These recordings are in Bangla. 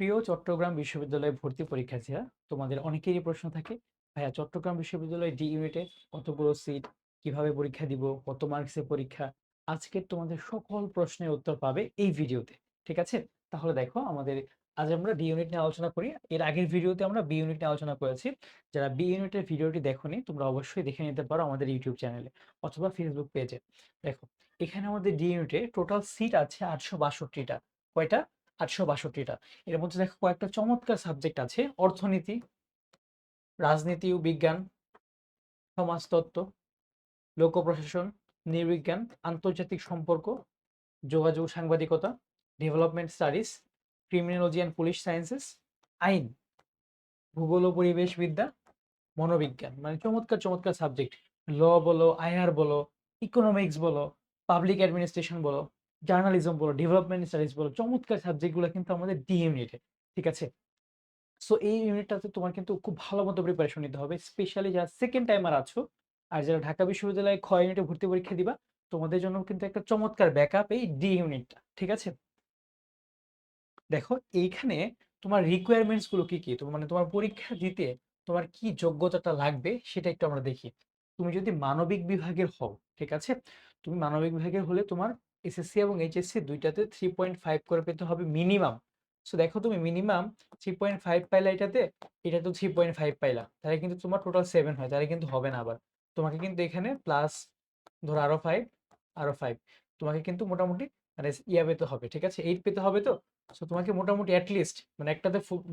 প্রিয় চট্টগ্রাম বিশ্ববিদ্যালয়ে ভর্তি পরীক্ষার্থীরা, তোমাদের অনেকেরই প্রশ্ন থাকে, ভাইয়া চট্টগ্রাম বিশ্ববিদ্যালয়ে ডি ইউনিটে কতগুলো সিট, কিভাবে পরীক্ষা দিব, কত মার্কসের পরীক্ষা। আজকে তোমাদের সকল প্রশ্নের উত্তর পাবে এই ভিডিওতে। ঠিক আছে? তাহলে দেখো, আজ আমরা ডি ইউনিট নিয়ে আলোচনা করি। এর আগের ভিডিওতে আমরা বি ইউনিট নিয়ে আলোচনা করেছি। যারা বি ইউনিটের ভিডিওটি দেখোনি, তোমরা অবশ্যই দেখে নিতে পারো আমাদের ইউটিউব চ্যানেলে অথবা ফেসবুক পেজে। দেখো, এখানে আমাদের ডি ইউনিটে টোটাল সিট আছে 862টা। কয়টা? 862টা। এর মধ্যে দেখো কয়েকটা চমৎকার সাবজেক্ট আছে: অর্থনীতি, রাজনীতি ও বিজ্ঞান, সমাজতত্ত্ব, লোক প্রশাসন, নৃবিজ্ঞান, আন্তর্জাতিক সম্পর্ক, যোগাযোগ সাংবাদিকতা, development studies, criminology and police sciences, আইন, ভূগোল ও পরিবেশ বিদ্যা, মনোবিজ্ঞান। মানে চমৎকার চমৎকার সাবজেক্ট। ল বলো, আইআর বলো, ইকোনমিক্স বলো, পাবলিক অ্যাডমিনিস্ট্রেশন বলো, জার্নালিজম বলো, ডেভেলপমেন্ট স্টাডিজ বলো, চমৎকার সাবজেক্টগুলো কিন্তু আমাদের ডি ইউনিটে। ঠিক আছে? সো এই ইউনিটটাতে তোমার কিন্তু খুব ভালো মতো প্রিপারেশন নিতে হবে, স্পেশালি যারা সেকেন্ড টাইমার আছো আর যারা ঢাকা বিশ্ববিদ্যালয়ে খ ইউনিটে ভর্তি পরীক্ষা দিবা। তোমাদের জন্য কিন্তু একটা চমৎকার ব্যাকআপ এই ডি ইউনিটটা। ঠিক আছে? দেখো, এইখানে তোমার রিকোয়ারমেন্টস গুলো কি কি, তোমার তোমার পরীক্ষা দিতে তোমার কি যোগ্যতাটা লাগবে সেটা একটু আমরা দেখি। তুমি যদি মানবিক বিভাগের হও, ঠিক আছে, তুমি মানবিক বিভাগের হলে তোমার এসএসসি এবং এইচএসসি দুইটাতে 3.5 করে পেতে হবে মিনিমাম। সো দেখো, তুমি মিনিমাম 3.5 পাইলা এটাতে, এটা তো 3.5 পাইলা, তাহলে কিন্তু তোমার টোটাল 7 হয়, তাহলে কিন্তু হবে না। আবার তোমাকে কিন্তু এখানে প্লাস ধরো আরো ফাইভ তোমাকে কিন্তু মোটামুটি মানে ইয়া পেতে হবে। ঠিক আছে? 8 পেতে হবে। তো সো তোমাকে মোটামুটি অ্যাটলিস্ট মানে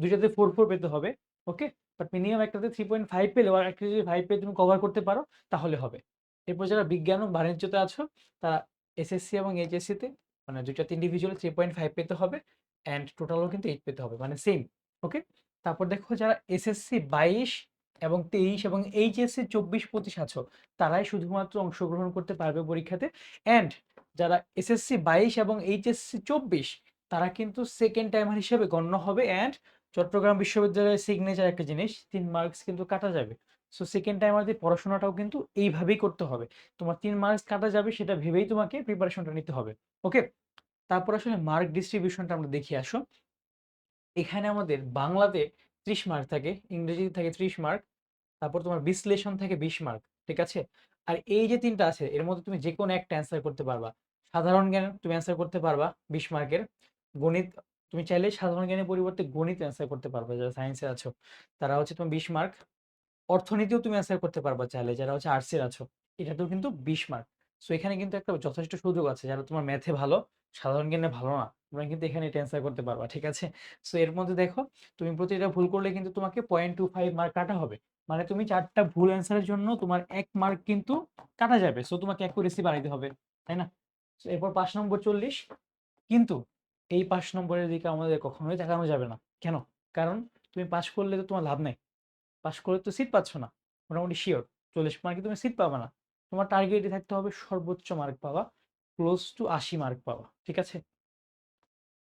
দুইটাতে 4 পেতে হবে। ওকে? বাট মিনিমাম একটাতে 3.5 পেলে আর একটা যদি 5 পেয়ে তুমি কভার করতে পারো তাহলে হবে। এরপর যারা বিজ্ঞান ও বাণিজ্যতে আছো, তারা এসএসসি এবং এইচএসসি তে মানে দুইটাতে ইন্ডিভিজুয়ালি 3.5 পেতে হবে, অ্যান্ড টোটালও কিন্তু 8 পেতে হবে, মানে সেম। ওকে? তারপর দেখো, যারা এসএসসি 22 এবং 23 এবং এইচএসসি 24-25 আছো, তারাই শুধুমাত্র অংশগ্রহণ করতে পারবে পরীক্ষাতে। অ্যান্ড যারা এসএসসি 22 এবং এইচএসসি 24, তারা কিন্তু সেকেন্ড টাইমার হিসেবে গণ্য হবে। অ্যান্ড চট্টগ্রাম বিশ্ববিদ্যালয়ের সিগনেচার একটা জিনিস, 3 মার্কস কিন্তু কাটা যাবে। সো সেকেন্ড টাইমারদের পড়াশোনাটাও কিন্তু এইভাবেই করতে হবে। তোমার 3 মার্কস কাটা যাবে সেটা ভেবেই তোমাকে প্রিপারেশনটা নিতে হবে। ওকে? তারপর আসলে মার্ক ডিস্ট্রিবিউশনটা আমরা দেখি, আসো। এখানে আমাদের বাংলাতে 30 মার্ক থাকে, ইংরেজিতে থাকে 30 মার্ক, তারপর তোমার বিশ্লেষণ থাকে 20 মার্ক। ঠিক আছে? আর এই যে তিনটা আছে, এর মধ্যে তুমি যে কোনো একটা অ্যান্সার করতে পারবা। সাধারণ জ্ঞান তুমি অ্যান্সার করতে পারবা 20 মার্কের। গণিত তুমি চাইলে সাধারণ জ্ঞানের পরিবর্তে গণিত অ্যান্সার করতে পারবে, যারা সায়েন্সে আছো তারা হচ্ছে তোমার 20 মার্ক। অর্থনীতিও তুমি অ্যান্সার করতে পারবা চাইলে, যারা হচ্ছে আর্টসের আছো, এটাতেও কিন্তু 20 মার্ক। সো এখানে কিন্তু একটা যথেষ্ট সুযোগ আছে, যারা তোমার ম্যাথে ভালো, সাধারণ জ্ঞানে ভালো না, তোমরা কিন্তু এখানে এটা অ্যান্সার করতে পারবা। ঠিক আছে? সো এর মধ্যে দেখো, তুমি প্রতিটা ভুল করলে কিন্তু তোমাকে 0.25 মার্ক কাটা হবে। মানে তুমি 4টা ভুল অ্যান্সারের জন্য তোমার 1 মার্ক কিন্তু কাটা যাবে। সো তোমাকে অ্যাকুরেসি বাড়াইতে হবে, তাই না? So এরপর 5 নম্বর 40। কিন্তু এই 5 নম্বরের দিকে আমাদের কখনোই তাকানো যাবে না। কেন? কারণ তুমি পাশ করলে তো তোমার লাভ নাই। পাশ করে তো সিট পাচ্ছ না, মোটামুটি শিওর 40 মার্কে তুমি সিট পাবা না। তোমার টার্গেটই থাকতে হবে সর্বোচ্চ মার্ক পাওয়া, ক্লোজ টু 80 মার্ক পাওয়া। ঠিক আছে?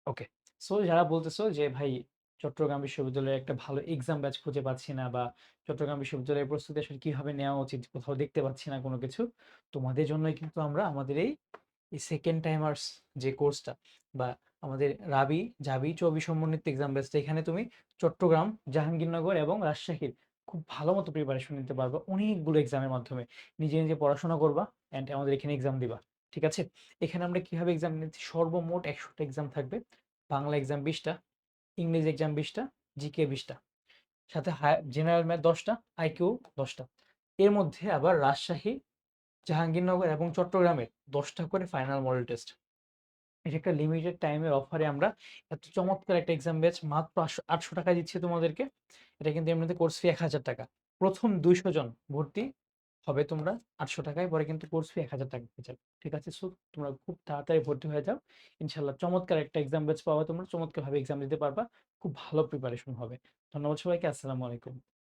ওকে। সো যারা বলতেছো যে ভাই, চট্টগ্রাম বিশ্ববিদ্যালয়ে একটা ভালো এক্সাম ব্যাচ খুঁজে পাচ্ছি না, বা চট্টগ্রাম বিশ্ববিদ্যালয়ের প্রস্তুতি আসলে কিভাবে নেওয়া উচিত, কোথাও দেখতে পাচ্ছি না কোনো কিছু, তোমাদের জন্যই কিন্তু আমরা আমাদের এই সেকেন্ড টাইমার্স যে কোর্সটা, বা আমাদের জাবি চবি সমন্বিত এক্সাম ব্যাচটা, এখানে তুমি চট্টগ্রাম, জাহাঙ্গীরনগর এবং রাজশাহীর খুব ভালো মতো প্রিপারেশন নিতে পারবা অনেকগুলো এক্সামের মাধ্যমে। নিজে নিজে পড়াশোনা করবা অ্যান্ড আমাদের এখানে এক্সাম দিবা। ঠিক আছে? এখানে আমরা কিভাবে এক্সাম নিচ্ছি, সর্বমোট 100টা এক্সাম থাকবে। বাংলা এক্সাম 20টা, ইংরেজি এক্সাম 20টা, জিকে 20টা, সাথে জেনারেল ম্যাথ 10টা, আইকিউ 10টা। এর মধ্যে আবার রাজশাহী, জাহাঙ্গীরনগর এবং চট্টগ্রামের 10টা করে ফাইনাল মডেল টেস্ট। এটা একটা লিমিটেড টাইমের অফারে আমরা এত চমৎকার একটা এক্সাম ব্যাচ মাত্র 800 টাকা দিচ্ছি তোমাদেরকে। এটা কিন্তু এমনিতে কোর্স ফি 1000 টাকা। প্রথম 200 জন ভর্তি হবে তোমরা 800 টাকায়, পরে কিন্তু কোর্স ফি 1000 টাকা হয়ে যাবে। ঠিক আছে? সো তোমরা খুব তাড়াতাড়ি ভর্তি হয়ে যাও। ইনশাল্লাহ চমৎকার একটা এক্সাম ব্যাচ পাওয়া, তোমরা চমৎকারভাবে এক্সাম দিতে পারবা, খুব ভালো প্রিপারেশন হবে। ধন্যবাদ সবাইকে। আসসালামু আলাইকুম।